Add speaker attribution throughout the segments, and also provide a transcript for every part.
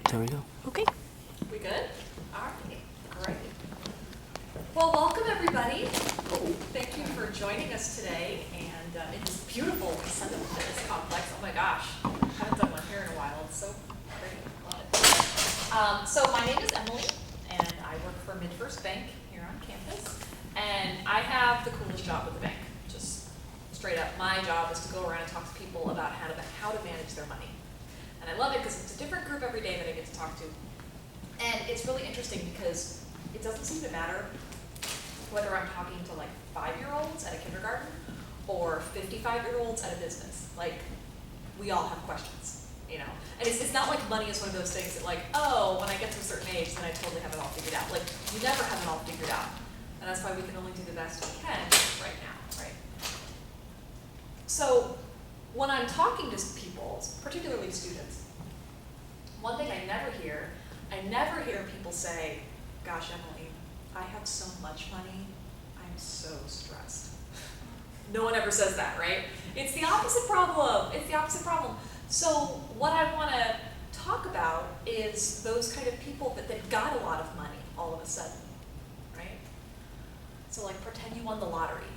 Speaker 1: There we go.
Speaker 2: Okay.
Speaker 3: We good? All right, great. Well, welcome everybody. Thank you for joining us today and in this beautiful Ascendant Fitness complex. Oh my gosh, I haven't done one here in a while. It's so great, love it. So my name is Emily and I work for MidFirst Bank here on campus. And I have the coolest job with the bank, just straight up. My job is to go around and talk to people about how to manage their money. And I love it because it's a different group every day that I get to talk to. And it's really interesting because it doesn't seem to matter whether I'm talking to like 5-year-olds at a kindergarten or 55-year-olds at a business. Like, we all have questions, you know? And it's not like money is one of those things that like, oh, when I get to a certain age, then I totally have it all figured out. Like, you never have it all figured out. And that's why we can only do the best we can right now, right? So, when I'm talking to people, particularly students, one thing I never hear people say, gosh, Emily, I have so much money, I'm so stressed. No one ever says that, right? It's the opposite problem. It's the opposite problem. So what I want to talk about is those kind of people that got a lot of money all of a sudden, right? So like pretend you won the lottery,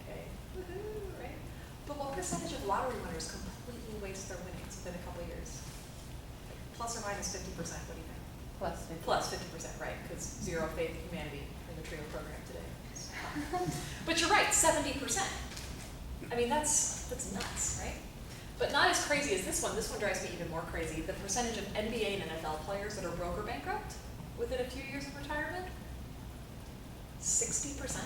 Speaker 3: okay? Woohoo, right? But what percentage of lottery winners completely waste their winnings within a couple of years? Like plus or minus 50%, what do you think? Plus 50%, right, because zero faith in humanity in the TRIO program today. But you're right, 70%. I mean, that's nuts, right? But not as crazy as this one. This one drives me even more crazy. The percentage of NBA and NFL players that are broke or bankrupt within a few years of retirement, 60%.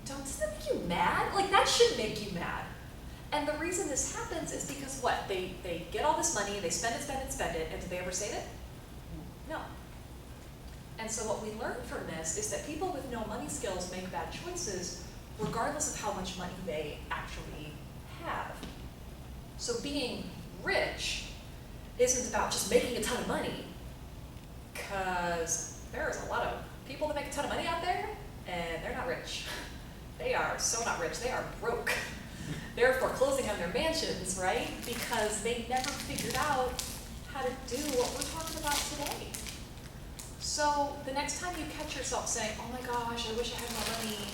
Speaker 3: Doesn't that make you mad? Like, that should make you mad. And the reason this happens is because what? They get all this money, they spend it, and do they ever save it? No. And so what we learn from this is that people with no money skills make bad choices regardless of how much money they actually have. So being rich isn't about just making a ton of money, because there's a lot of people that make a ton of money out there, and they're not rich. They are so not rich, they are broke. They're foreclosing on their mansions, right? Because they never figured out how to do what we're talking about today. So the next time you catch yourself saying, oh my gosh, I wish I had more money,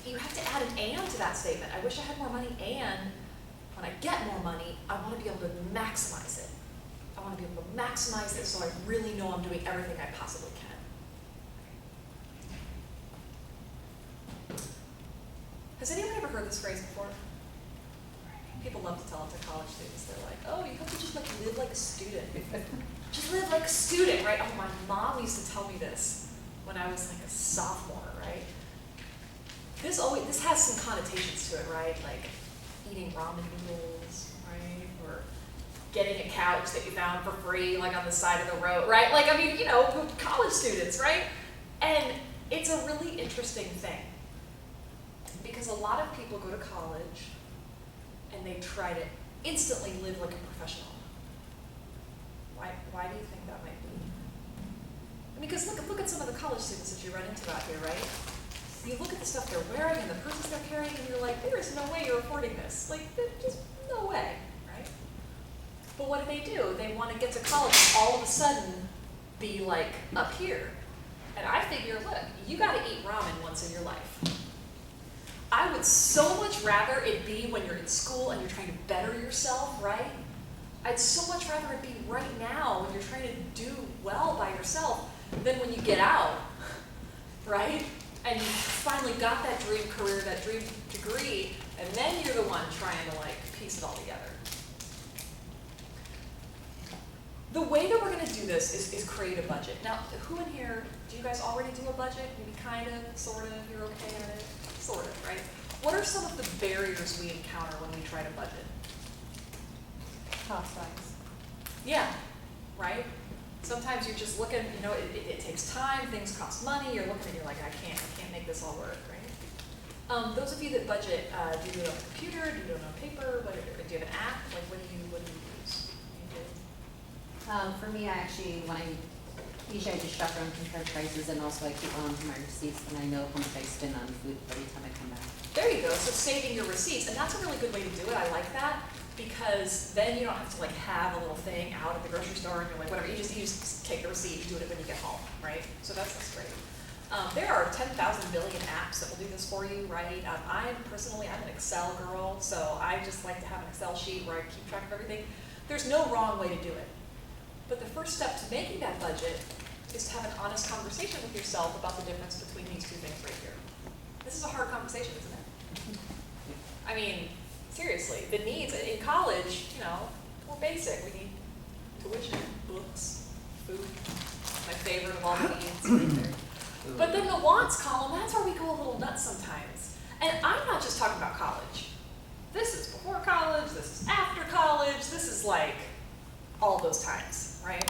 Speaker 3: you have to add an and to that statement. I wish I had more money, and when I get more money, I want to be able to maximize it. I want to be able to maximize it so I really know I'm doing everything I possibly can. Has anyone ever heard this phrase before? People love to tell it to college students. They're like, oh, you have to just like live like a student. Just live like a student, right? Oh, my mom used to tell me this when I was like a sophomore, right? This has some connotations to it, right? Like eating ramen noodles, right? Or getting a couch that you found for free, like on the side of the road, right? Like, I mean, you know, college students, right? And it's a really interesting thing because a lot of people go to college and they try to instantly live like a professional. Why do you think that might be? Because look at some of the college students that you run into out here, right? You look at the stuff they're wearing and the purses they're carrying, and you're like, there is no way you're affording this. Like, just no way, right? But what do? They want to get to college and all of a sudden be like up here. And I figure, look, you got to eat ramen once in your life. I would so much rather it be when you're in school and you're trying to better yourself, right? I'd so much rather it be right now when you're trying to do well by yourself than when you get out, right? And you finally got that dream career, that dream degree, and then you're the one trying to like piece it all together. The way that we're going to do this is create a budget. Now, who in here, do you guys already do a budget? Maybe kind of, sort of, you're okay at it? Sort of, right? What are some of the barriers we encounter when we try to budget?
Speaker 2: Cost-wise.
Speaker 3: Yeah, right? Sometimes you're just looking, you know, it takes time, things cost money, you're looking and you're like, I can't make this all work, right? Those of you that budget, do you do it on a computer, do you do it on paper, do you have an app? Like, what do you use?
Speaker 4: For me, I actually, usually I just shop around, compare prices, and also I keep on my receipts, and I know how much I spend on food every time I come back.
Speaker 3: There you go, so saving your receipts, and that's a really good way to do it, I like that. because then you don't have to like have a little thing out at the grocery store and you're like, whatever, you just take the receipt, you do it when you get home, right? So that's great. There are 10,000 billion apps that will do this for you, right? I'm an Excel girl, so I just like to have an Excel sheet where I keep track of everything. There's no wrong way to do it. But the first step to making that budget is to have an honest conversation with yourself about the difference between these two things right here. This is a hard conversation, isn't it? I mean, seriously, the needs in college, we're basic. We need tuition, books, food, my favorite of all the needs right there. But then the wants column, that's where we go a little nuts sometimes. And I'm not just talking about college. This is before college, this is after college, this is like all those times, right?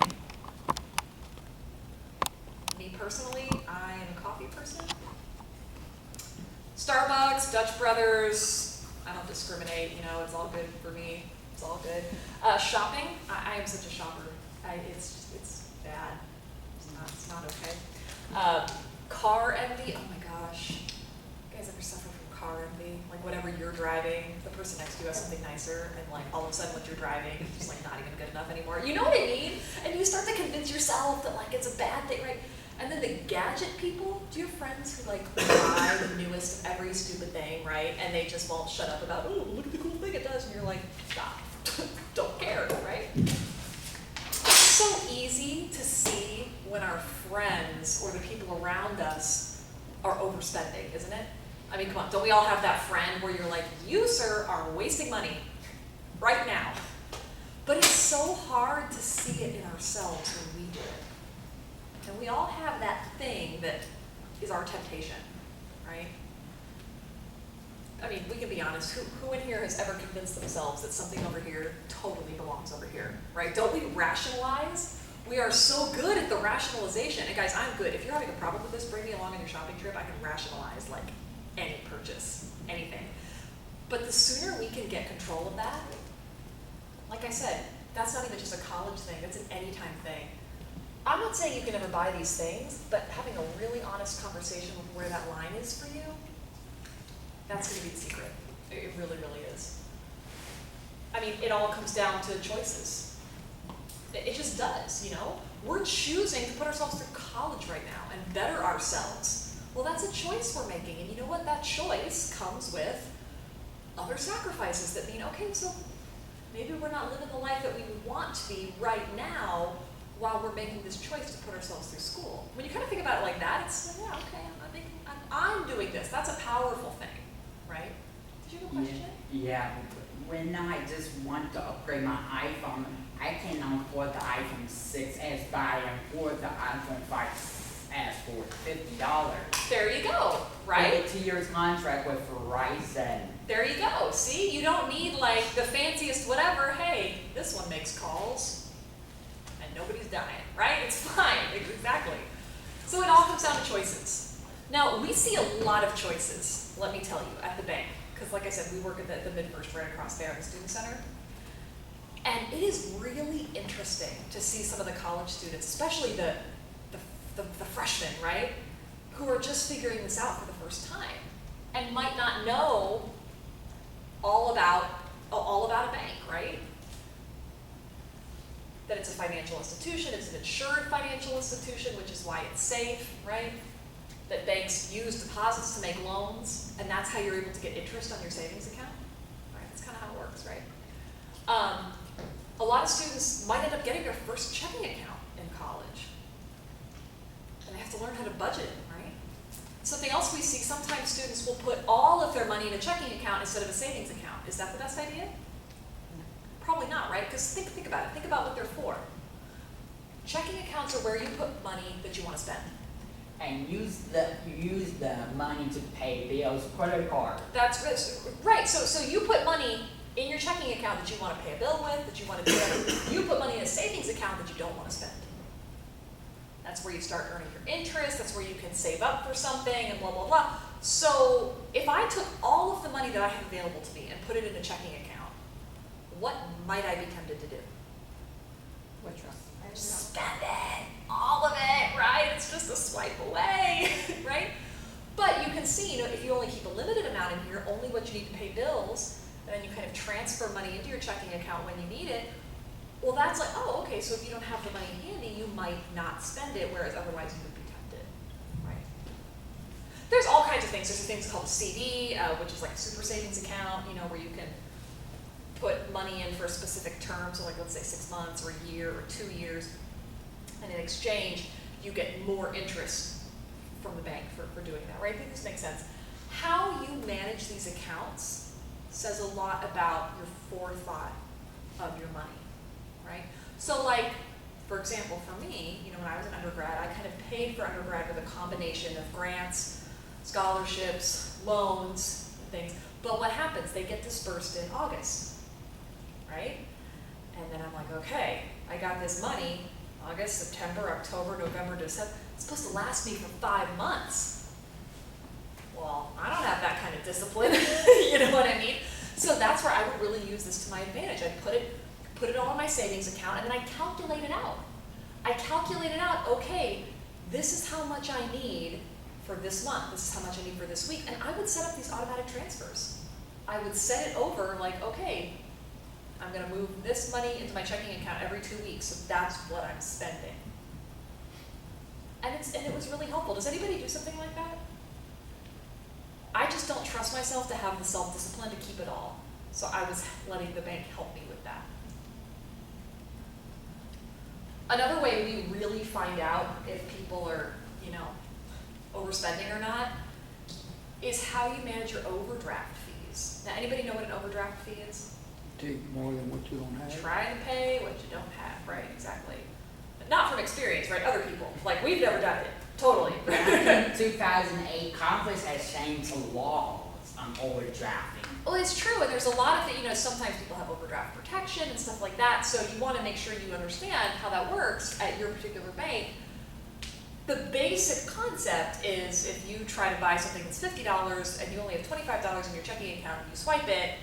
Speaker 3: Me personally, I am a coffee person. Starbucks, Dutch Brothers, I don't discriminate, it's all good for me, it's all good. Shopping, I am such a shopper. It's bad, it's not okay. Car envy, oh my gosh. You guys ever suffer from car envy? Like whatever you're driving, the person next to you has something nicer, and like all of a sudden what you're driving is just like not even good enough anymore. You know what I mean? And you start to convince yourself that like it's a bad thing, right? And then the gadget people, do you have friends who like buy the newest of every stupid thing, right? And they just won't shut up about, oh, look at the cool thing it does, and you're like, stop, don't care, right? It's so easy to see when our friends or the people around us are overspending, isn't it? I mean, come on, don't we all have that friend where you're like, you, sir, are wasting money right now. But it's so hard to see it in ourselves when we do it. And we all have that thing that is our temptation, right? I mean, we can be honest, who in here has ever convinced themselves that something over here totally belongs over here, right? Don't we rationalize? We are so good at the rationalization. And guys, I'm good. If you're having a problem with this, bring me along on your shopping trip. I can rationalize like any purchase, anything. But the sooner we can get control of that, like I said, that's not even just a college thing, that's an anytime thing. I'm not saying you can never buy these things, but having a really honest conversation with where that line is for you, that's going to be the secret. It really, really is. I mean, it all comes down to choices. It just does, We're choosing to put ourselves through college right now and better ourselves. Well, that's a choice we're making, and you know what? That choice comes with other sacrifices that mean, okay, so maybe we're not living the life that we want to be right now while we're making this choice to put ourselves through school. When you kind of think about it like that, it's like, yeah, okay, I'm doing this. That's a powerful thing, right? Did you have a question?
Speaker 1: Yeah, when I just want to upgrade my iPhone, I cannot afford the iPhone 6s, but I afford the iPhone 5s for $50.
Speaker 3: There you go, right?
Speaker 1: I get a 2 years contract with Verizon.
Speaker 3: There you go. See, you don't need like the fanciest whatever. Hey, this one makes calls and nobody's dying, right? It's fine, exactly. So it all comes down to choices. Now, we see a lot of choices, let me tell you, at the bank. Because like I said, we work at the MidFirst right across there at the Student Center. And it is really interesting to see some of the college students, especially the freshmen, right? Who are just figuring this out for the first time and might not know all about a bank, right? That it's a financial institution, it's an insured financial institution, which is why it's safe, right? That banks use deposits to make loans, and that's how you're able to get interest on your savings account, right? That's kind of how it works, right? A lot of students might end up getting their first checking account in college, and they have to learn how to budget, right? Something else we see, sometimes students will put all of their money in a checking account instead of a savings account. Is that the best idea? Probably not, right? Because think about it. Think about what they're for. Checking accounts are where you put money that you want to spend.
Speaker 1: And use the money to pay bills, credit card.
Speaker 3: That's right. So you put money in your checking account that you want to pay a bill with, that you want to do whatever. You put money in a savings account that you don't want to spend. That's where you start earning your interest. That's where you can save up for something and blah, blah, blah. So if I took all of the money that I have available to me and put it in a checking account, what might I be tempted to do?
Speaker 4: Withdraw.
Speaker 3: Spend it, all of it, right? It's just a swipe away, right? But you can see, if you only keep a limited amount in here, only what you need to pay bills, then you kind of transfer transfer money into your checking account when you need it, well, that's like, oh, okay, so if you don't have the money handy, you might not spend it, whereas otherwise you would be tempted, right? There's all kinds of things. There's a thing called a CD, which is like a super savings account, where you can put money in for a specific term, so like let's say 6 months or a year or 2 years, and in exchange, you get more interest from the bank for doing that, right? I think this makes sense. How you manage these accounts says a lot about your forethought of your money, right? So like, for example, for me, when I was an undergrad, I kind of paid for undergrad with a combination of grants, scholarships, loans, and things. But what happens? They get dispersed in August, right? And then I'm like, okay, I got this money, August, September, October, November, December. It's supposed to last me for 5 months. Well, I don't have that kind of discipline, you know what I mean? So that's where I would really use this to my advantage. I'd put it all in my savings account, and then I calculate it out. I calculated out, okay, this is how much I need for this month, this is how much I need for this week, and I would set up these automatic transfers. I would set it over like, okay, I'm gonna move this money into my checking account every 2 weeks, so that's what I'm spending. And it was really helpful. Does anybody do something like that? I just don't trust myself to have the self-discipline to keep it all. So I was letting the bank help me with that. Another way we really find out if people are, overspending or not is how you manage your overdraft fees. Now, anybody know what an overdraft fee is?
Speaker 2: Take more than what you don't have.
Speaker 3: Try to pay what you don't have, right? Exactly. But not from experience, right? Other people. Like, we've never done it. Totally.
Speaker 1: Back in 2008, Congress has changed laws on overdrafting.
Speaker 3: Well, it's true, and there's a lot of things, sometimes people have overdraft protection and stuff like that, so you want to make sure you understand how that works at your particular bank. The basic concept is if you try to buy something that's $50 and you only have $25 in your checking account and you swipe it,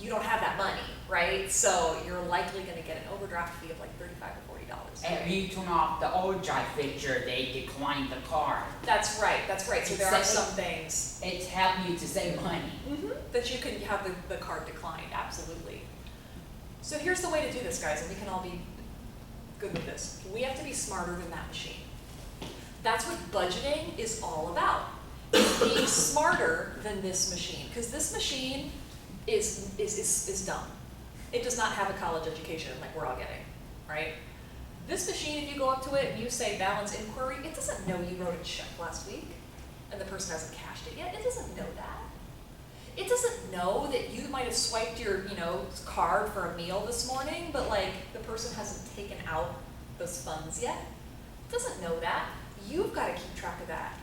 Speaker 3: you don't have that money, right? So you're likely going to get an overdraft fee of like $35 or $40.
Speaker 1: And if you turn off the overdraft feature, they decline the card.
Speaker 3: That's right. So there are some things.
Speaker 1: It's helping you to save money.
Speaker 3: That you can have the card declined, absolutely. So here's the way to do this, guys, and we can all be good with this. We have to be smarter than that machine. That's what budgeting is all about. It's being smarter than this machine, because this machine is dumb. It does not have a college education like we're all getting, right? This machine, if you go up to it and you say balance inquiry, it doesn't know you wrote a check last week and the person hasn't cashed it yet. It doesn't know that. It doesn't know that you might have swiped your, card for a meal this morning, but like the person hasn't taken out those funds yet. It doesn't know that. You've got to keep track of that.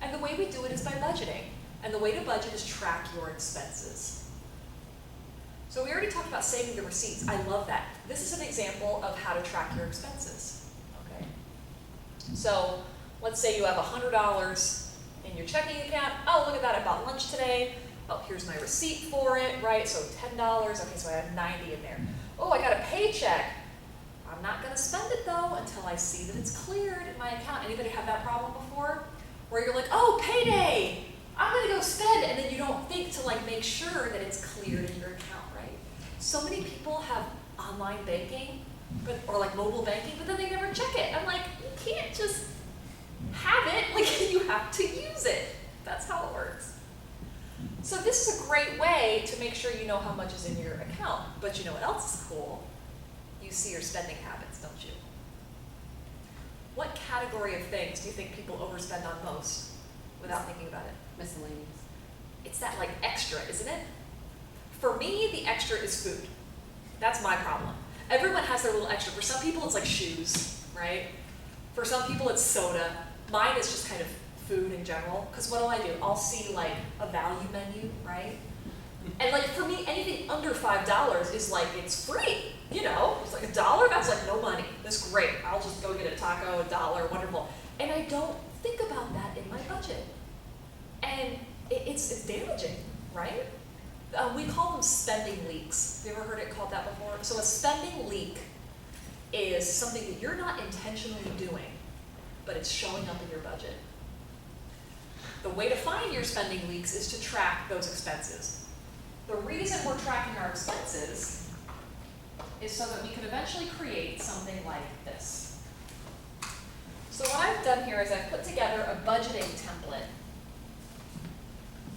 Speaker 3: And the way we do it is by budgeting. And the way to budget is track your expenses. So we already talked about saving the receipts. I love that. This is an example of how to track your expenses. Okay. So let's say you have $100 in your checking account. Oh, look at that, I bought lunch today. Oh, here's my receipt for it, right? So $10, okay, so I have 90 in there. Oh, I got a paycheck. I'm not gonna spend it though until I see that it's cleared in my account. Anybody have that problem before? Where you're like, oh, payday, I'm gonna go spend, and then you don't think to like make sure that it's cleared in your account, right? So many people have online banking, or like mobile banking, but then they never check it. I'm like, you can't just have it, like you have to use it. That's how it works. So this is a great way to make sure you know how much is in your account. But you know what else is cool? You see your spending habits, don't you? What category of things do you think people overspend on most without thinking about it?
Speaker 4: Miscellaneous.
Speaker 3: It's that like extra, isn't it? For me, the extra is food. That's my problem. Everyone has their little extra. For some people, it's like shoes, right? For some people, it's soda. Mine is just kind of food in general, because what do? I'll see like a value menu, right? And like for me, anything under $5 is like, it's free, it's like $1, that's like no money. That's great, I'll just go get a taco, $1, wonderful. And I don't think about that in my budget. And it's damaging, right? We call them spending leaks. Have you ever heard it called that before? So a spending leak is something that you're not intentionally doing, but it's showing up in your budget. The way to find your spending leaks is to track those expenses. The reason we're tracking our expenses is so that we could eventually create something like this. So what I've done here is I've put together a budgeting template.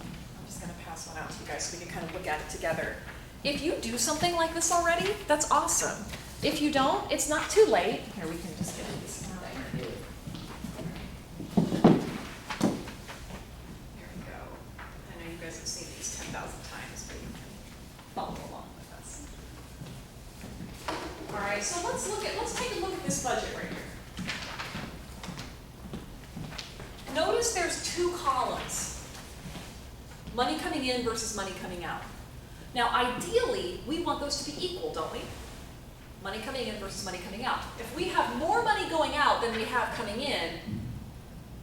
Speaker 3: I'm just gonna pass one out to you guys so we can kind of look at it together. If you do something like this already, that's awesome. If you don't, it's not too late. Here, we can just get these out. There we go. I know you guys have seen these 10,000 times, but you can follow along with us. All right, so let's take a look at this budget right here. Notice there's two columns. Money coming in versus money coming out. Now, ideally, we want those to be equal, don't we? Money coming in versus money coming out. If we have more money going out than we have coming in,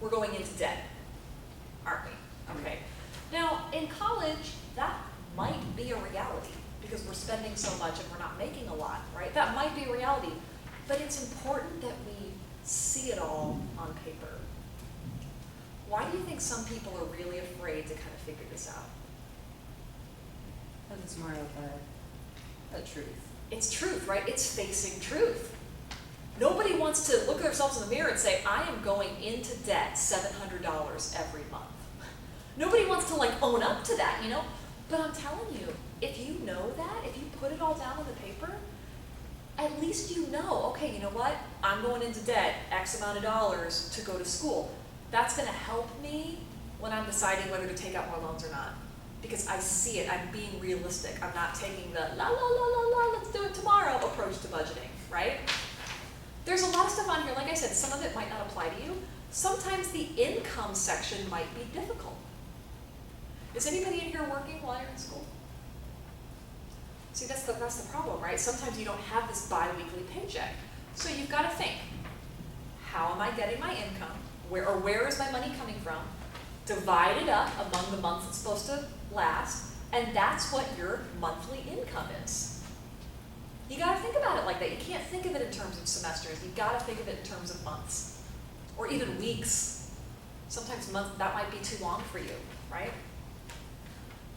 Speaker 3: we're going into debt, aren't we? Okay. Now, in college, that might be a reality because we're spending so much and we're not making a lot, right? That might be a reality, but it's important that we see it all on paper. Why do you think some people are really afraid to kind of figure this out?
Speaker 4: Because it's more of a truth.
Speaker 3: It's truth, right? It's facing truth. Nobody wants to look at themselves in the mirror and say, I am going into debt $700 every month. Nobody wants to like own up to that, you know? But I'm telling you, if you know that, if you put it all down on the paper, at least you know, okay, you know what? I'm going into debt X amount of dollars to go to school. That's gonna help me when I'm deciding whether to take out more loans or not. Because I see it, I'm being realistic. I'm not taking the la la la la la, let's do it tomorrow approach to budgeting, right? There's a lot of stuff on here, like I said, some of it might not apply to you. Sometimes the income section might be difficult. Is anybody in here working while you're in school? See, that's the problem, right? Sometimes you don't have this bi-weekly paycheck. So you've got to think, how am I getting my income? Where is my money coming from? Divide it up among the months it's supposed to last, and that's what your monthly income is. You gotta think about it like that. You can't think of it in terms of semesters. You gotta think of it in terms of months, or even weeks. Sometimes months, that might be too long for you, right?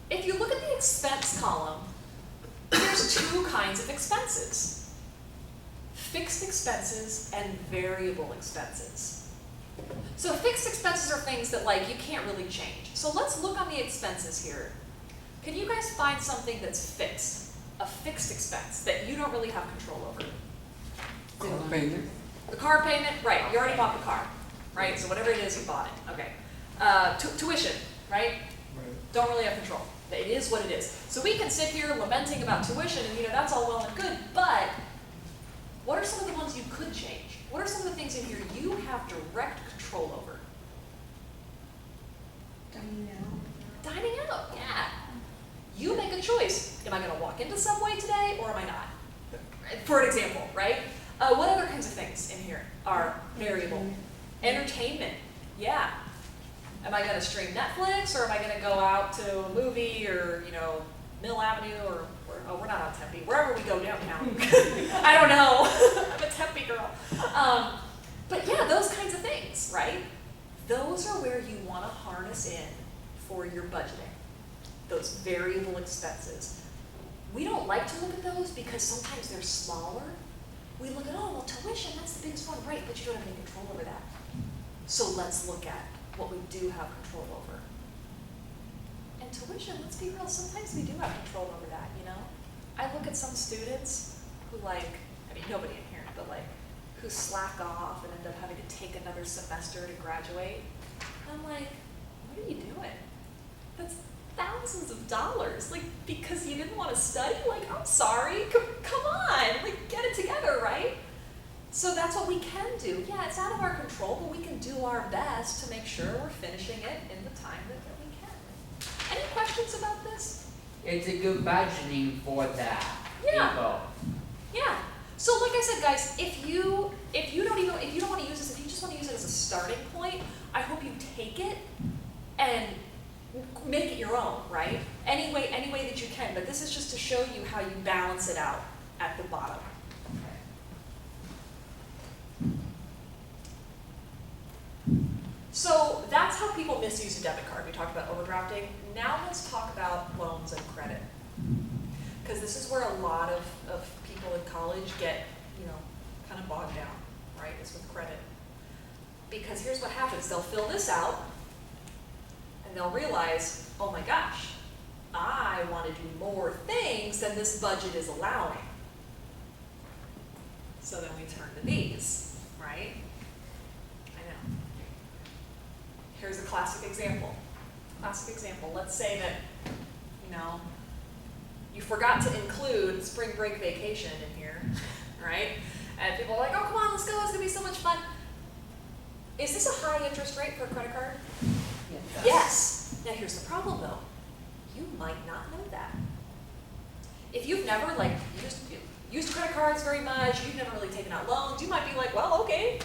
Speaker 3: If you look at the expense column, there's two kinds of expenses. Fixed expenses and variable expenses. So fixed expenses are things that like you can't really change. So let's look on the expenses here. Can you guys find something that's fixed? A fixed expense that you don't really have control over?
Speaker 2: Car payment.
Speaker 3: The car payment, right, you already bought the car, right? So whatever it is, you bought it, okay. Tuition, right?
Speaker 2: Right.
Speaker 3: Don't really have control. It is what it is. So we can sit here lamenting about tuition and that's all well and good, but what are some of the ones you could change? What are some of the things in here you have direct control over? Dining out, yeah. You make a choice. Am I gonna walk into Subway today or am I not? For an example, right? What other kinds of things in here are variable? Entertainment, yeah. Am I gonna stream Netflix or am I gonna go out to a movie or, Mill Avenue or we're not on Tempe, wherever we go downtown. I don't know, I'm a Tempe girl. But yeah, those kinds of things, right? Those are where you wanna harness in for your budgeting, those variable expenses. We don't like to look at those because sometimes they're smaller. We look at, oh, well, tuition, that's the biggest one, right, but you don't have any control over that. So let's look at what we do have control over. And tuition, let's be real, sometimes we do have control over that, I look at some students who nobody in here, but who slack off and end up having to take another semester to graduate. I'm like, what are you doing? That's thousands of dollars, because you didn't want to study? I'm sorry, come on, get it together, right? So that's what we can do. Yeah, it's out of our control, but we can do our best to make sure we're finishing it in the time that we can. Any questions about this?
Speaker 1: It's a good budgeting for that.
Speaker 3: Yeah.
Speaker 1: People.
Speaker 3: Yeah. So like I said, guys, if you don't want to use this, if you just want to use it as a starting point, I hope you take it and make it your own, right? Any way that you can. But this is just to show you how you balance it out at the bottom. So that's how people misuse a debit card. We talked about overdrafting. Now let's talk about loans and credit. Because this is where a lot of people in college get, kind of bogged down, right, is with credit. Because here's what happens, they'll fill this out, and they'll realize, oh my gosh, I want to do more things than this budget is allowing. So then we turn to these, right? I know. Here's a classic example. Classic example. Let's say that, you forgot to include spring break vacation in here, right? And people are like, oh, come on, let's go, it's gonna be so much fun. Is this a high interest rate for a credit card?
Speaker 4: Yes.
Speaker 3: Yes. Now here's the problem though. You might not know that. If you've never used credit cards very much, you've never really taken out loans, you might be like, well, okay,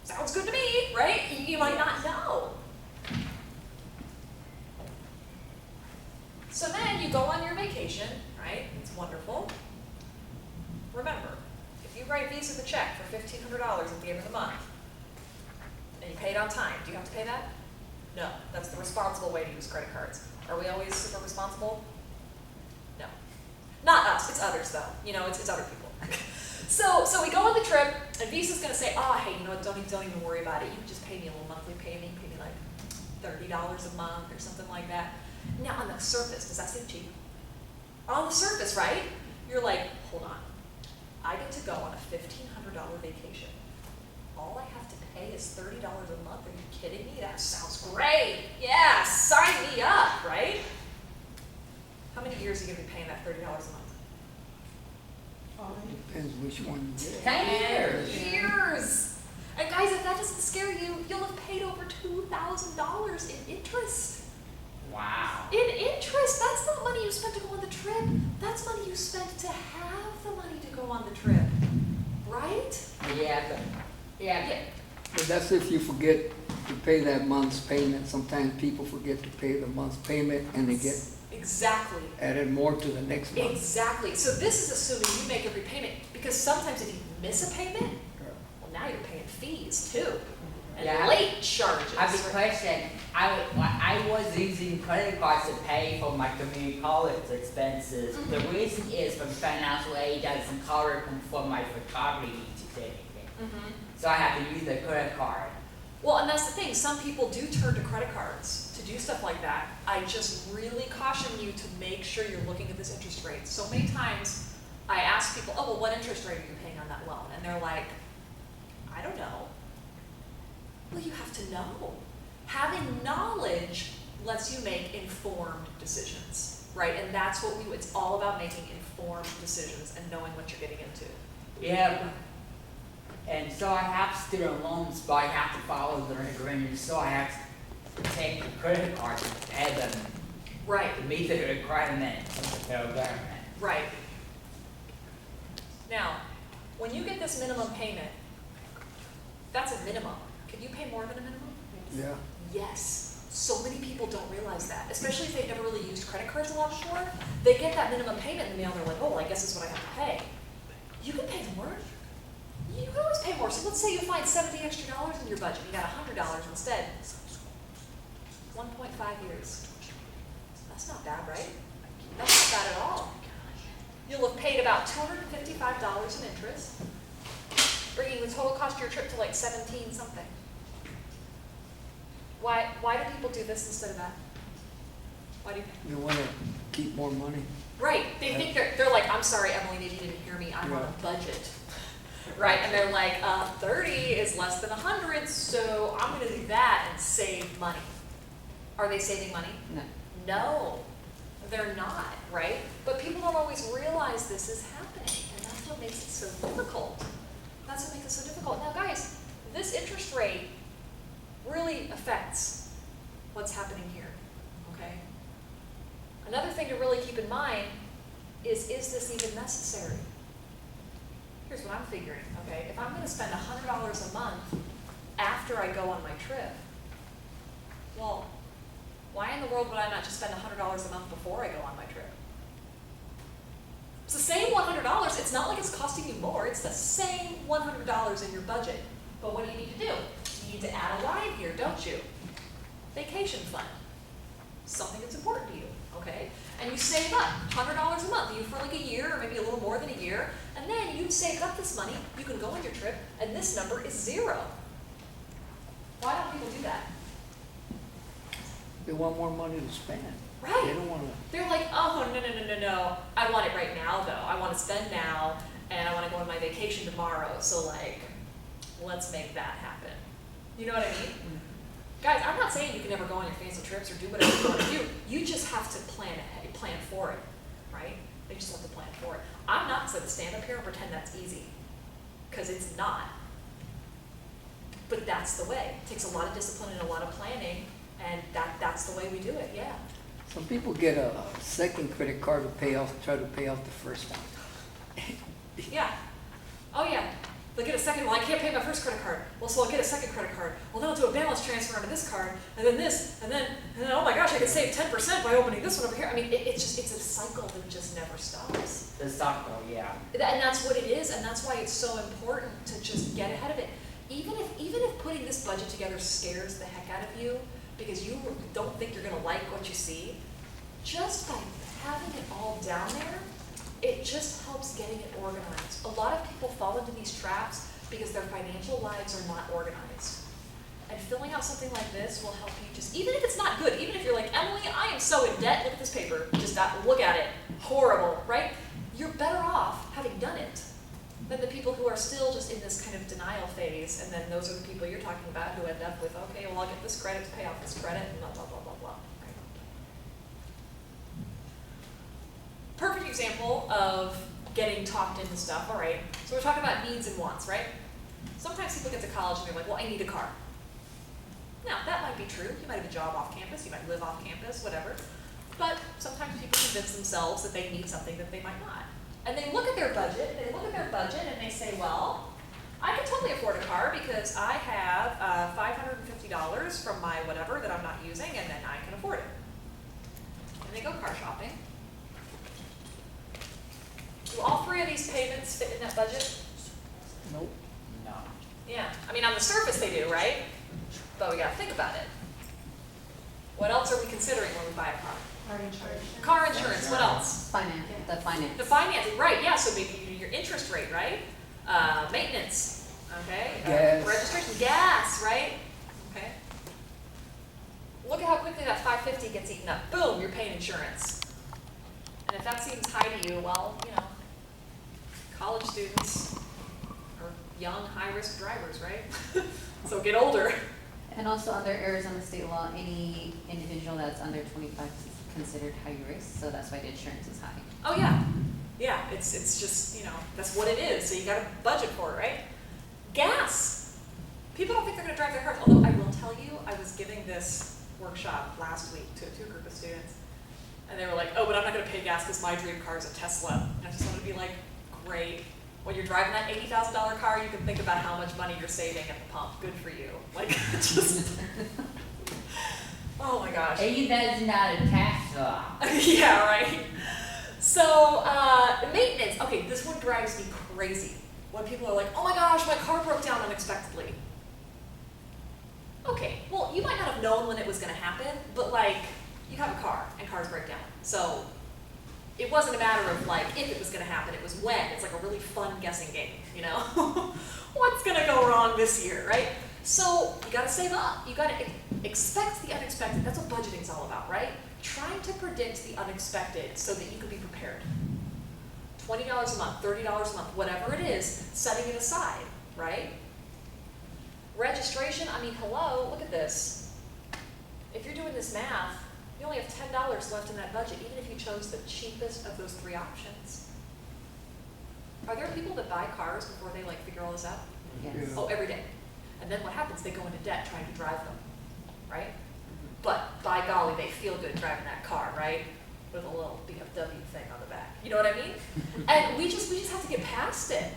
Speaker 3: sounds good to me, right? You might not know. So then you go on your vacation, right? It's wonderful. Remember, if you write Visa the check for $1,500 at the end of the month, and you pay it on time, do you have to pay that? No, that's the responsible way to use credit cards. Are we always super responsible? No. Not us, it's others though. It's other people. So we go on the trip, and Visa's gonna say, oh, hey, you know what, don't even worry about it. You can just pay me a little monthly payment, pay me like $30 a month or something like that. Now on the surface, does that seem cheap? On the surface, right? You're like, hold on. I get to go on a $1,500 vacation. All I have to pay is $30 a month. Are you kidding me? That sounds great. Yeah, sign me up, right? How many years are you going to be paying that $30 a month?
Speaker 2: Depends which one you get.
Speaker 1: 10 years.
Speaker 3: Years. And guys, if that doesn't scare you, you'll have paid over $2,000 in interest.
Speaker 1: Wow.
Speaker 3: In interest, that's not money you spent to go on the trip. That's money you spent to have the money to go on the trip, right?
Speaker 1: Yeah.
Speaker 2: But that's if you forget to pay that month's payment. Sometimes people forget to pay the month's payment and they get
Speaker 3: Exactly.
Speaker 2: added more to the next month.
Speaker 3: Exactly. So this is assuming you make every payment, because sometimes if you miss a payment, well, now you're paying fees too, and
Speaker 1: Yeah.
Speaker 3: late charges.
Speaker 1: I have a question. I was using credit cards to pay for my community college expenses. The reason is from financial aid doesn't cover for my photography certificate. So I have to use the credit card.
Speaker 3: Well, and that's the thing. Some people do turn to credit cards to do stuff like that. I just really caution you to make sure you're looking at this interest rate. So many times I ask people, oh, well, what interest rate are you paying on that loan? And they're like, I don't know. Well, you have to know. Having knowledge lets you make informed decisions, right? And that's what it's all about, making informed decisions and knowing what you're getting into.
Speaker 1: Yeah. And so I have student loans, but I have to follow the agreement. So I have to take the credit card and pay them
Speaker 3: Right,
Speaker 1: to meet the requirements of the federal government.
Speaker 3: right. Now, when you get this minimum payment, that's a minimum. Can you pay more than a minimum?
Speaker 2: Yeah.
Speaker 3: Yes. So many people don't realize that, especially if they've never really used credit cards a lot before. They get that minimum payment in the mail, and they're like, oh, well, I guess this is what I have to pay. You can pay more. You can always pay more. So let's say you find $70 extra in your budget. You got $100 instead. 1.5 years. That's not bad, right? That's not bad at all. You'll have paid about $255 in interest, bringing the total cost of your trip to like 17 something. Why do people do this instead of that? Why do you think?
Speaker 2: You want to keep more money.
Speaker 3: Right, they think they're like, I'm sorry, Emily, maybe you didn't hear me, I'm on a budget. Right, and they're like, 30 is less than 100, so I'm gonna do that and save money. Are they saving money?
Speaker 4: No.
Speaker 3: No, they're not, right? But people don't always realize this is happening, and that's what makes it so difficult. That's what makes it so difficult. Now guys, this interest rate really affects what's happening here, okay? Another thing to really keep in mind is this even necessary? Here's what I'm figuring, okay? If I'm gonna spend $100 a month after I go on my trip, well, why in the world would I not just spend $100 a month before I go on my trip? It's the same $100, it's not like it's costing you more, it's the same $100 in your budget. But what do you need to do? You need to add a line here, don't you? Vacation fund. Something that's important to you. okay? And you save up $100 a month, you for like a year, or maybe a little more than a year, and then you save up this money, you can go on your trip, and this number is 0. Why don't people do that?
Speaker 2: They want more money to spend.
Speaker 3: Right.
Speaker 2: They don't wanna,
Speaker 3: They're like, oh, no. I want it right now, though. I want to spend now, and I want to go on my vacation tomorrow. So, like, let's make that happen. You know what I mean? Guys, I'm not saying you can never go on your fancy trips or do whatever you want to do. You just have to plan ahead, plan for it, right? You just have to plan for it. I'm not going to stand up here and pretend that's easy, because it's not. But that's the way. It takes a lot of discipline and a lot of planning, and that's the way we do it, yeah.
Speaker 2: some people get a second credit card to try to pay off the first one.
Speaker 3: Yeah. Oh, yeah. They'll get a second, well, I can't pay my first credit card. Well, so I'll get a second credit card. Well, then I'll do a balance transfer onto this card, and then this, and then oh my gosh, I can save 10% by opening this one over here. I mean, it's a cycle that just never stops.
Speaker 1: The cycle, yeah.
Speaker 3: And that's what it is, and that's why it's so important to just get ahead of it. Even if putting this budget together scares the heck out of you, because you don't think you're gonna like what you see, just by having it all down there, it just helps getting it organized. A lot of people fall into these traps because their financial lives are not organized. And filling out something like this will help you just, even if it's not good, even if you're like, Emily, I am so in debt, look at this paper, just look at it, horrible, right? You're better off having done it than the people who are still just in this kind of denial phase, and then those are the people you're talking about who end up with, okay, well, I'll get this credit to pay off this credit, and blah, blah, blah, blah, blah. Right? Perfect example of getting talked into stuff, all right? So we're talking about needs and wants, right? Sometimes people get to college and they're like, well, I need a car. Now, that might be true. You might have a job off campus, you might live off campus, whatever. But sometimes people convince themselves that they need something that they might not. And they look at their budget, and they say, well, I can totally afford a car because I have $550 from my whatever that I'm not using, and then I can afford it. And they go car shopping. Do all three of these payments fit in that budget?
Speaker 2: Nope.
Speaker 1: No.
Speaker 3: Yeah, I mean, on the surface they do, right? But we gotta think about it. What else are we considering when we buy a car?
Speaker 4: Car insurance.
Speaker 3: Car insurance, what else?
Speaker 4: The finance.
Speaker 3: The financing, right, yeah, so maybe your interest rate, right? Maintenance, okay?
Speaker 2: Gas.
Speaker 3: Registration, gas, right? Okay. Look at how quickly that $550 gets eaten up. Boom, you're paying insurance. And if that seems high to you, well, you know, college students are young, high-risk drivers, right? So get older.
Speaker 4: And also under Arizona state law, any individual that's under 25 is considered high risk, so that's why the insurance is high.
Speaker 3: Oh yeah, yeah, it's just, you know, that's what it is, so you gotta budget for it, right? Gas. People don't think they're gonna drive their cars, although I will tell you, I was giving this workshop last week to a group of students, and they were like, oh, but I'm not gonna pay gas because my dream car is a Tesla. And I just wanted to be like, great. When you're driving that $80,000 car, you can think about how much money you're saving at the pump. Good for you. Like, just, oh my gosh.
Speaker 1: That's not a tax law.
Speaker 3: Yeah, right. So, maintenance. Okay, this one drives me crazy. When people are like, oh my gosh, my car broke down unexpectedly. Okay, well, you might not have known when it was gonna happen, but like, you have a car and cars break down. So, it wasn't a matter of like, if it was gonna happen, it was when. It's like a really fun guessing game, you know? What's gonna go wrong this year, right? So, you gotta save up. You gotta expect the unexpected. That's what budgeting's all about, right? Trying to predict the unexpected so that you can be prepared. $20 a month, $30 a month, whatever it is, setting it aside, right? Registration, I mean, hello, look at this. If you're doing this math, you only have $10 left in that budget, even if you chose the cheapest of those three options. Are there people that buy cars before they like figure all this out?
Speaker 4: Yes.
Speaker 2: Yeah.
Speaker 3: Oh, every day. And then what happens? They go into debt trying to drive them, right? But by golly, they feel good driving that car, right? With a little BMW thing on the back. You know what I mean? And we just have to get past it.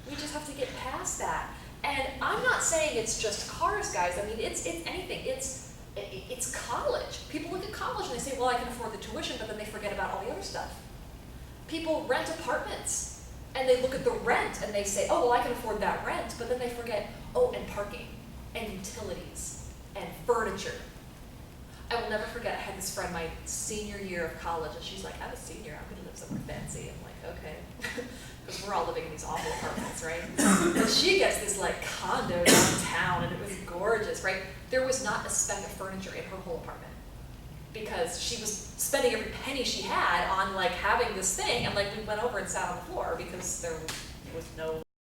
Speaker 3: We just have to get past that. And I'm not saying it's just cars, guys. I mean, it's anything. It's college. People look at college and they say, well, I can afford the tuition, but then they forget about all the other stuff. People rent apartments and they look at the rent and they say, oh, well, I can afford that rent, but then they forget, oh, and parking and utilities and furniture. I will never forget, I had this friend my senior year of college, and she's like, I'm a senior, I'm gonna live somewhere fancy. I'm like, okay. Because we're all living in these awful apartments, right? And she gets this like condo downtown, and it was gorgeous, right? There was not a speck of furniture in her whole apartment, because she was spending every penny she had on like having this thing, and like we went over and sat on the floor because there was no